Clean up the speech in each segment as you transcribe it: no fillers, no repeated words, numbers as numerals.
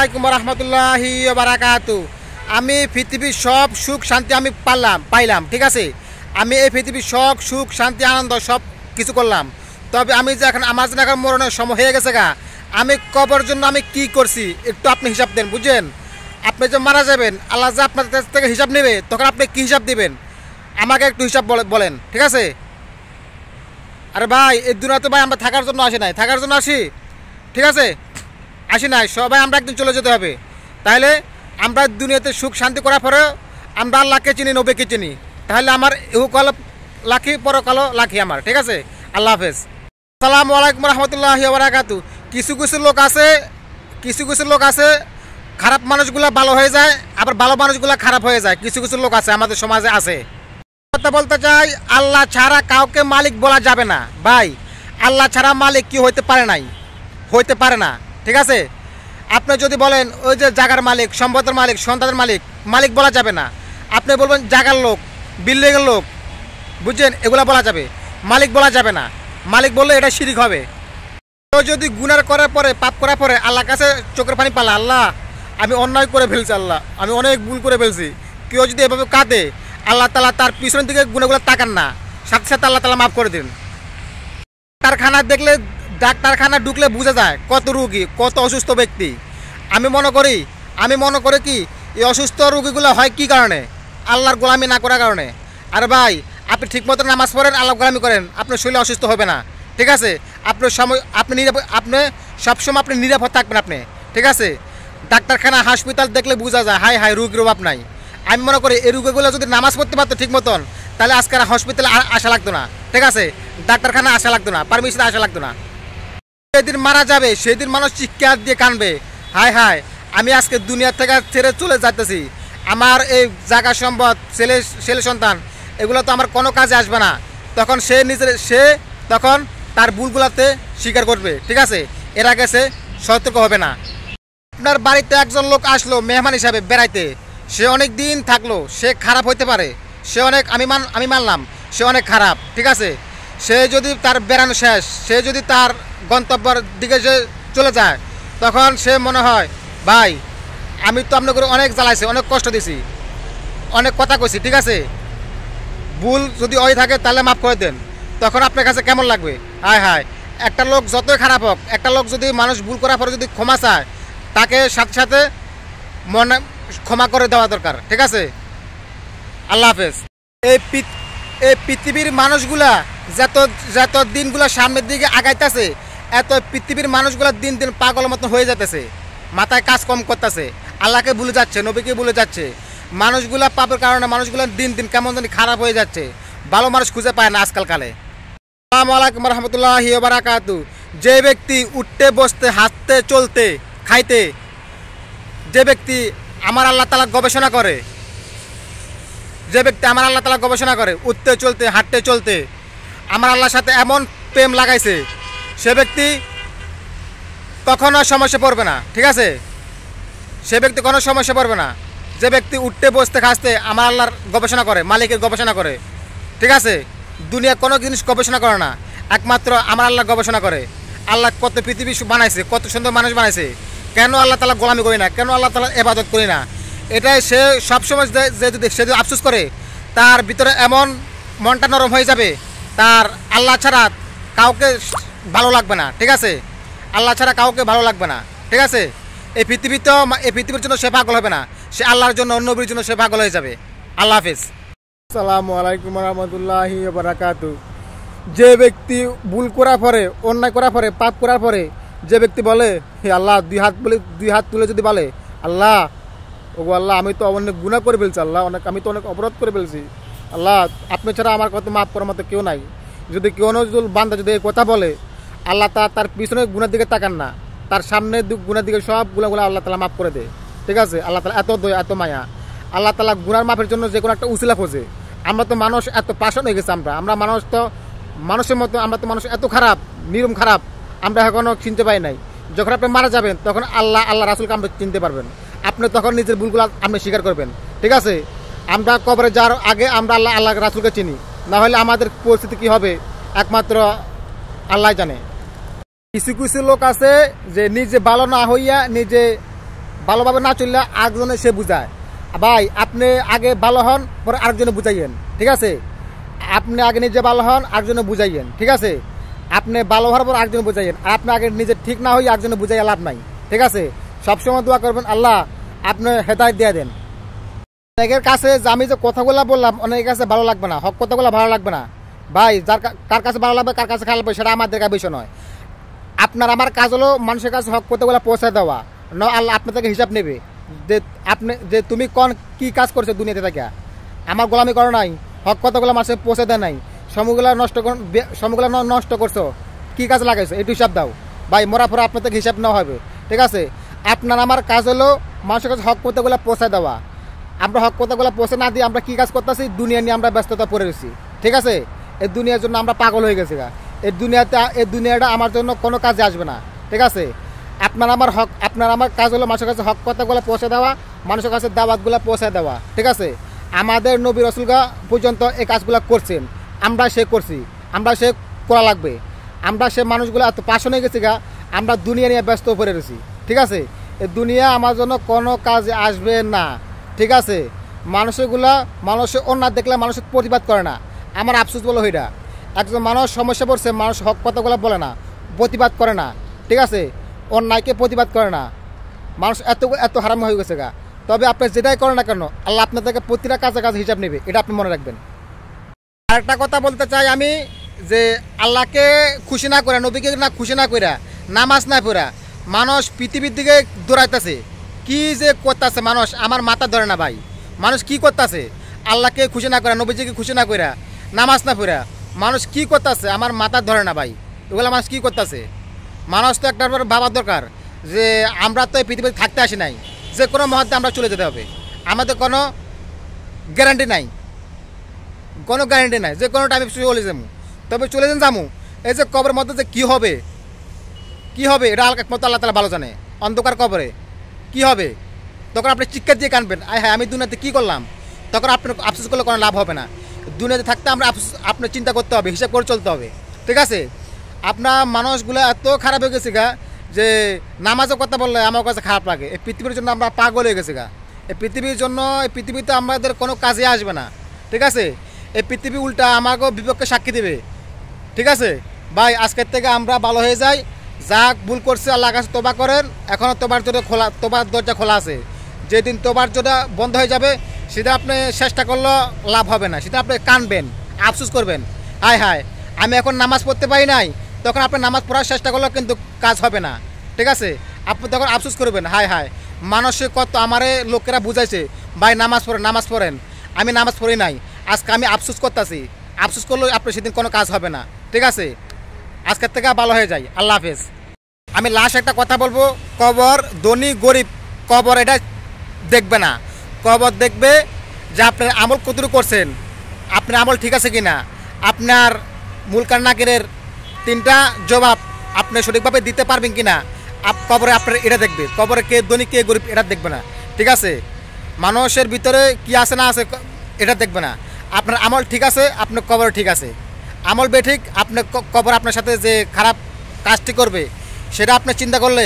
আলাইকুম রহমতুল্লাহি বারাকাতু। আমি পৃথিবীর সব সুখ শান্তি আমি পাইলাম, ঠিক আছে। আমি এই পৃথিবীর সব সুখ শান্তি আনন্দ সব কিছু করলাম, তবে আমি যে এখন আমার জন্য এখন মরণের সময় হয়ে গেছে গা, আমি কবর জন্য আমি কি করছি একটু আপনি হিসাব দেন, বুঝছেন। আপনি যে মারা যাবেন, আল্লাহ যে আপনার থেকে হিসাব নেবে, তখন আপনি কি হিসাব দিবেন আমাকে একটু হিসাব বলেন, ঠিক আছে। আরে ভাই, এই দুনিয়াতে ভাই আমরা থাকার জন্য আসি নাই, থাকার জন্য আসি, ঠিক আছে, আসি নাই। সবাই আমরা একদিন চলে যেতে হবে। তাহলে আমরা দুনিয়াতে সুখ শান্তি করার পরে আমরা আল্লাহকে চিনি, নবীকে চিনি, তাহলে আমার ইহকাল লাখি পরকাল লাখি আমার, ঠিক আছে। আল্লাহ হাফেজ। আসসালামু আলাইকুম রহমতুল্লাহি বারাকাতু। কিছু কিছু লোক আছে খারাপ মানুষগুলো ভালো হয়ে যায়, আবার ভালো মানুষগুলো খারাপ হয়ে যায়। কিছু কিছু লোক আছে আমাদের সমাজে আছে। কথা বলতে চাই, আল্লাহ ছাড়া কাউকে মালিক বলা যাবে না ভাই। আল্লাহ ছাড়া মালিক কি হইতে পারে না, ঠিক আছে। আপনি যদি বলেন ওই যে জায়গার মালিক, সম্পদের মালিক, সন্তানের মালিক বলা যাবে না। আপনি বলবেন জায়গার লোক, বিল্ডিংয়ের লোক, বুঝছেন, এগুলা বলা যাবে, মালিক বলা যাবে না। মালিক বললে এটা শিরিক হবে। কেউ যদি গুনার করার পরে, পাপ করার পরে আল্লাহর কাছে চোখের পানি পালা, আল্লাহ আমি অন্যায় করে ফেলছি, আল্লাহ আমি অনেক ভুল করে ফেলছি, কেউ যদি এভাবে কাঁদে, আল্লাহ তাআলা তার পিছনের দিকে গুনাহগুলো তাকান না, সাথে সাথে আল্লাহ তাআলা মাফ করে দিন। ডাক্তারখানা ঢুকলে বোঝা যায় কত রুগী, কত অসুস্থ ব্যক্তি। আমি মনে করি কি এই অসুস্থ রুগীগুলো হয় কি কারণে? আল্লাহর গোলামি না করার কারণে। আর ভাই, আপনি ঠিকমতো নামাজ পড়েন, আল্লাহ গোলামি করেন, আপনার শরীর অসুস্থ হবে না, ঠিক আছে। আপনি সবসময় আপনি নিরাপদ থাকবেন আপনি, ঠিক আছে। ডাক্তারখানা, হাসপাতাল দেখলে বোঝা যায় হাই হাই রুগীর অভাব নাই। আমি মনে করি এই রুগীগুলো যদি নামাজ পড়তে পারতো ঠিক মতন, তাহলে আজকে হসপিটালে আসা লাগতো না, ঠিক আছে। ডাক্তারখানা আসা লাগতো না, পারমিশনে আসা লাগতো না। যেদিন মারা যাবে সেদিন মানুষ চিৎকার দিয়ে কানবে, হাই হাই আমি আজকে দুনিয়া থেকে ছেড়ে চলে যাইতেছি, আমার এই জায়গা সম্পদ, ছেলে সন্তান এগুলো তো আমার কোনো কাজে আসবে না। তখন সে তখন তার ভুলগুলাতে স্বীকার করবে, ঠিক আছে। এর আগে সে সতর্ক হবে না। আপনার বাড়িতে একজন লোক আসলো মেহমান হিসাবে বেড়াইতে, সে অনেক দিন থাকলো, সে খারাপ হইতে পারে, সে অনেক আমি মানলাম সে অনেক খারাপ, ঠিক আছে। সে যদি তার বেড়ানো শেষ, সে যদি তার গন্তব্যের দিকে যে চলে যায়, তখন সে মনে হয় ভাই আমি তো আপনাকে অনেক জ্বালাইছি, অনেক কষ্ট দিছি, অনেক কথা কইছি, ঠিক আছে। ভুল যদি ওই থাকে তাহলে মাফ করে দেন। তখন আপনার কাছে কেমন লাগবে? হায় হায়, একটা লোক যতই খারাপ হোক, একটা লোক যদি মানুষ ভুল করার পরে যদি ক্ষমা চায়, তাকে সাথে সাথে মনে ক্ষমা করে দেওয়া দরকার, ঠিক আছে। আল্লাহ হাফেজ। এই পৃথিবীর মানুষগুলা যত দিনগুলো সামনের দিকে আগাইতেছে, এত পৃথিবীর মানুষগুলা দিন দিন পাগল মতন হয়ে যেতেছে, মাথায় কাজ কম করতেছে, আল্লাহকে ভুলে যাচ্ছে, নবীকে ভুলে যাচ্ছে। মানুষগুলা পাপের কারণে মানুষগুলা দিন দিন কেমন জানি খারাপ হয়ে যাচ্ছে, ভালো মানুষ খুঁজে পায় না আজকালকালে। আসসালামু আলাইকুম রহমতুল্লাহি বারাকাতু। যে ব্যক্তি উঠতে বসতে হাঁটতে চলতে খাইতে, যে ব্যক্তি আমার আল্লাহ তাআলা গবেষণা করে, উঠতে চলতে হাঁটতে চলতে আমার আল্লাহর সাথে এমন প্রেম লাগাইছে, সে ব্যক্তি কখনো সমস্যা পড়বে না, ঠিক আছে। সে ব্যক্তি কোনো সমস্যা পড়বে না। যে ব্যক্তি উঠতে বসতে খাসতে আমার আল্লাহর গবেষণা করে, মালিকের গবেষণা করে, ঠিক আছে। দুনিয়া কোনো জিনিস গবেষণা করে না, একমাত্র আমার আল্লাহ গবেষণা করে। আল্লাহ কত পৃথিবী বানাইছে, কত সুন্দর মানুষ বানাইছে, কেন আল্লাহ তাআলা গোলামি করি না, কেন আল্লাহ তাআলা ইবাদত করি না? এটাই সে সবসময় সে যদি আফসোস করে, তার ভিতরে এমন মনটা নরম হয়ে যাবে, তার আল্লাহ ছাড়া কাউকে ভালো লাগবে না, ঠিক আছে। আল্লাহ ছাড়া কাউকে ভালো লাগবে না, ঠিক আছে। এই পৃথিবীর জন্য সে পাগল হবে না, সে আল্লাহর জন্য, নবীর জন্য সে পাগল হয়ে যাবে। আল্লাহ হাফেজ। আসসালামু আলাইকুম রহমতুল্লাহি বারাকাতু। যে ব্যক্তি ভুল করার পরে, অন্যায় করার পরে, পাপ করার পরে যে ব্যক্তি বলে হে আল্লাহ, দুই হাত তুলে যদি বলে আল্লাহ, ওগো আল্লাহ আমি তো অনেক গুনাহ করে ফেলছি, আল্লাহ আমি তো অনেক অপরাধ করে ফেলছি, আল্লাহ আপনি ছাড়া আমার কত মাফ করার মতো কেউ নাই। যদি কেউ বান্দা যদি এই কথা বলে, আল্লাহ তার পিছনে গুনার দিকে তাকান না, তার সামনে গুনার দিকে সব গুনাহগুলো আল্লাহ তাআলা মাফ করে দেয়, ঠিক আছে। আল্লাহ তাআলা এত দয়া, এত মায়া। আল্লাহ তাআলা গুনার মাফের জন্য যে কোনো একটা উসিলা খোঁজে। আমরা তো মানুষ এত পাষাণ হয়ে গেছে, আমরা মানুষ তো মানুষের মতো, আমরা তো মানুষ এত খারাপ, নিরম খারাপ, আমরা এখনো চিনতে পাই নাই। যখন আপনি মারা যাবেন তখন আল্লাহ রাসূলকে আপনি চিনতে পারবেন, আপনি তখন নিজের ভুলগুলো আপনি স্বীকার করবেন, ঠিক আছে। আমরা কবরে যাওয়ার আগে আমরা আল্লাহ রাসূলকে চিনি, না হলে আমাদের পরিস্থিতি কি হবে একমাত্র আল্লাহ জানে। কিছু কিছু লোক আছে যে নিজে ভালো না হইয়া নিজে ভালোভাবে না চললে আরেকজনে সে বুঝায়। ভাই আপনি আগে ভালো হন, পরে আরেকজনে বুঝাইয়েন, ঠিক আছে? আপনি আগে নিজে ভালো হন, আরেকজনে বুঝাইয়েন, ঠিক আছে? আপনি ভালো হওয়ার পর আরেকজনে বুঝাইয়েন। আর আপনি আগে নিজে ঠিক না হই আরেকজনে বুঝাইয়া লাভ নাই, ঠিক আছে? সবসময় দোয়া করবেন আল্লাহ আপনি হেদায়েত দিয়ে দেন। অনেকের কাছে যে আমি যে কথাগুলো বললাম অনেকের কাছে ভালো লাগবে না, হক কথাগুলো ভালো লাগবে না। ভাই কার কাছে ভালো লাগবে কার কাছে খারাপ লাগবে সেটা আমাদের বিষয় নয়। আপনার আমার কাজ হলো মানুষের কাছে হক কথাগুলো পৌঁছে দেওয়া, আল্লাহ আপনার থেকে হিসাব নেবে যে আপনি যে তুমি কোন কি কাজ করছো দুনিয়াতে থেকে। আমার গোলামি করো নাই, হক কথাগুলো মানুষের পৌঁছে দেয় নাই, সময়গুলো নষ্ট করছো, কি কাজ লাগাইছো একটু হিসাব দাও। ভাই মরা পরে আপনার থেকে হিসাব নেওয়া হবে, ঠিক আছে? আপনার আমার কাজ হলো মানুষের কাছে হক কথাগুলো পৌঁছে দেওয়া। আমরা হক কথাগুলো পৌঁছে না দিয়ে আমরা কি কাজ করতেছি, দুনিয়া নিয়ে আমরা ব্যস্ততা পড়ে গেছি, ঠিক আছে? এই দুনিয়ার জন্য আমরা পাগল হয়ে গেছি। এই দুনিয়াটা আমার জন্য কোনো কাজে আসবে না, ঠিক আছে? আপনার আমার কাজ হলো মানুষের কাছে হক কথাগুলো পৌঁছে দেওয়া, মানুষের কাছে দাওয়াতগুলো পৌঁছে দেওয়া, ঠিক আছে? আমাদের নবী রাসূলগণ পর্যন্ত এই কাজগুলো করছেন, আমরা সে করছি, আমরা সে করা লাগবে। আমরা সে মানুষগুলো এত পাশন হয়ে গেছি আমরা দুনিয়া নিয়ে ব্যস্ত পড়ে গেছি, ঠিক আছে? এই দুনিয়া আমার জন্য কোনো কাজে আসবে না, ঠিক আছে? মানুষের অন্যায় দেখলে মানুষের প্রতিবাদ করে না। আমার আফসোস বলো এটা, একজন মানুষ সমস্যা পড়ছে, মানুষ হক কথাগুলো বলে না, প্রতিবাদ করে না, ঠিক আছে? অন্যায়কে প্রতিবাদ করে না। মানুষ এত হারাম হয়ে গেছে তবে আপনি যেটাই করেন না কেন আল্লাহ আপনার থেকে প্রতিটা কাজে হিসাব নেবে, এটা আপনি মনে রাখবেন। আরেকটা কথা বলতে চাই আমি, যে আল্লাহকে খুশি না করে, নবীকে না খুশি না করে, নামাজ না পড়া মানুষ পৃথিবীর দিকে দৌড়াইতেছে। কি যে করতেছে মানুষ, আমার মাথা ধরে না ভাই। মানুষ কি করতেছে আল্লাহকে খুশি না করে, নবীজিকে খুশি না করে, নামাজ না পড়া মানুষ কি করতেছে আমার মাথা ধরে না ভাই। এগুলো মানুষ কি করতেছে? মানুষ তো একটার পর ভাবার দরকার যে আমরা তো এই পৃথিবীতে থাকতে আসি নাই, যে কোনো মুহূর্তে আমরা চলে যেতে হবে। আমাদের কোনো গ্যারান্টি নাই, যে কোনো টাইমে চলে যাবো। তবে চলে যাবো, এই যে কবরের মধ্যে যে কী হবে এটা একমাত্র আল্লাহ তাআলা ভালো জানে। অন্ধকার কবরে কি হবে তখন আপনি চিৎকার দিয়ে কানবেন, হ্যাঁ আমি দুনিয়াতে কী করলাম। তখন আপনার আফসোস করলে কোনো লাভ হবে না। দুনিয়াতে থাকতে আমরা আপনার চিন্তা করতে হবে, হিসাব করে চলতে হবে, ঠিক আছে? আপনার মানুষগুলো এত খারাপ হয়ে গেছে যে নামাজের কথা বললে আমার কাছে খারাপ লাগে। এই পৃথিবীর জন্য আমরা পাগল হয়ে গেছি এই পৃথিবীতে আমাদের কোনো কাজে আসবে না, ঠিক আছে? এই পৃথিবী উল্টা আমাকেও বিপক্ষে সাক্ষী দেবে, ঠিক আছে? ভাই আজকের থেকে আমরা ভালো হয়ে যাই, যা ভুল করছে আল্লাহর কাছে তোবা করেন। এখনও তোবার দরজা খোলা আছে। যেদিন তোবার দরজা বন্ধ হয়ে যাবে সেটা আপনি চেষ্টা করলেও লাভ হবে না, সেটা আপনি কানবেন, আফসোস করবেন, হায় আমি এখন নামাজ পড়তে পারি নাই। তখন আপনি নামাজ পড়ার চেষ্টা করলেও কিন্তু কাজ হবে না, ঠিক আছে? আপনি তখন আফসোস করবেন, হায় মানুষের কত আমারে লোকেরা বুঝাইছে ভাই নামাজ পড়েন, আমি নামাজ পড়ি নাই, আজকে আমি আফসোস করতেছি। আফসোস করলেও আপনি সেদিন কোনো কাজ হবে না, ঠিক আছে? আজকের থেকে ভালো হয়ে যাই। আল্লাহ হাফেজ। আমি লাস্ট একটা কথা বলবো, কবর ধনী গরিব কবর এটা দেখবে না। কবর দেখবে যে আপনার আমল কতটুকু করছেন, আপনার আমল ঠিক আছে কিনা, আপনার মুলকার নাকিরের 3টা জবাব আপনি সঠিকভাবে দিতে পারবেন কিনা। কবরে আপনার এটা দেখবে। কবরে কে ধনী কে গরিব এটা দেখবে না, ঠিক আছে? মানুষের ভিতরে কি আছে না আছে এটা দেখবে না। আপনার আমল ঠিক আছে, আপনার কবর ঠিক আছে। আমল বেঠিক, আপনার কবর আপনার সাথে যে খারাপ কাজটি করবে সেটা আপনি চিন্তা করলে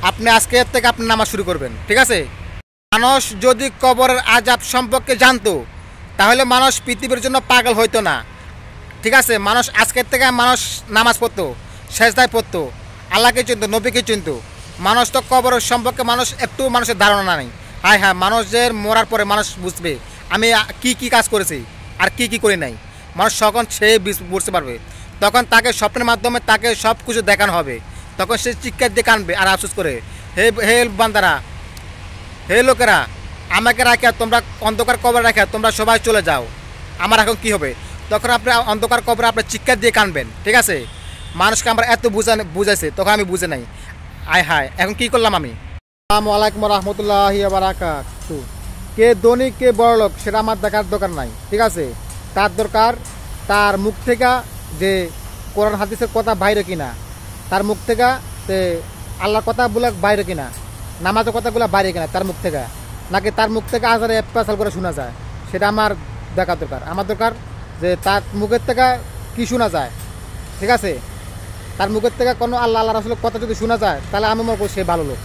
আপনি আজকের থেকে আপনি নামাজ শুরু করবেন, ঠিক আছে? মানুষ যদি কবরের আযাব সম্পর্কে জানতো তাহলে মানুষ পৃথিবীর জন্য পাগল হইতো না, ঠিক আছে? মানুষ আজকের থেকে নামাজ পড়তো, সেজদায় পড়তো, আল্লাহকে চিনতো, নবীকে চিনতো। মানুষ তো কবরের সম্পর্কে একটু মানুষের ধারণা নেই। হ্যাঁ মানুষের মরার পরে মানুষ বুঝবে আমি কি কাজ করেছি আর কি করি নাই। মানুষ তখন সে বুঝতে পারবে। তখন তাকে স্বপ্নের মাধ্যমে তাকে সব কিছু দেখানো হবে। তখন সে চিৎকার দিয়ে কানবে আর আফসোস করে, হে বান্দারা, হে লোকেরা, আমাকে রাখা তোমরা অন্ধকার কবরে রাখা তোমরা সবাই চলে যাও, আমার এখন কি হবে? তখন আপনি অন্ধকার কবরে আপনার চিৎকার দিয়ে কানবেন, ঠিক আছে? মানুষকে আমরা এত বুঝাইছে, তখন আমি বুঝে নাই, হায় এখন কি করলাম আমি। আসসালামু আলাইকুম রহমতুল্লাহি ওয়া বারাকাতুহু। কে ধনী কে বড়লোক সেটা আমার দেখার দরকার নাই, ঠিক আছে? তার দরকার তার মুখ থেকে যে কোরআন হাদিসের কথা বাইরে কিনা, তার মুখ থেকে আল্লাহর কথাগুলো বাইরে কিনা, নামাজের কথাগুলো বাইরে কিনা তার মুখ থেকে, নাকি তার মুখ থেকে আজারে পেশাল করে শোনা যায়, সেটা আমার দেখার দরকার। আমার দরকার যে তার মুখের থেকে কি শোনা যায়, ঠিক আছে? তার মুখের থেকে কোনো আল্লাহ রাসূলের কথা যদি শোনা যায় তাহলে আমি মনে করি সে ভালো লোক।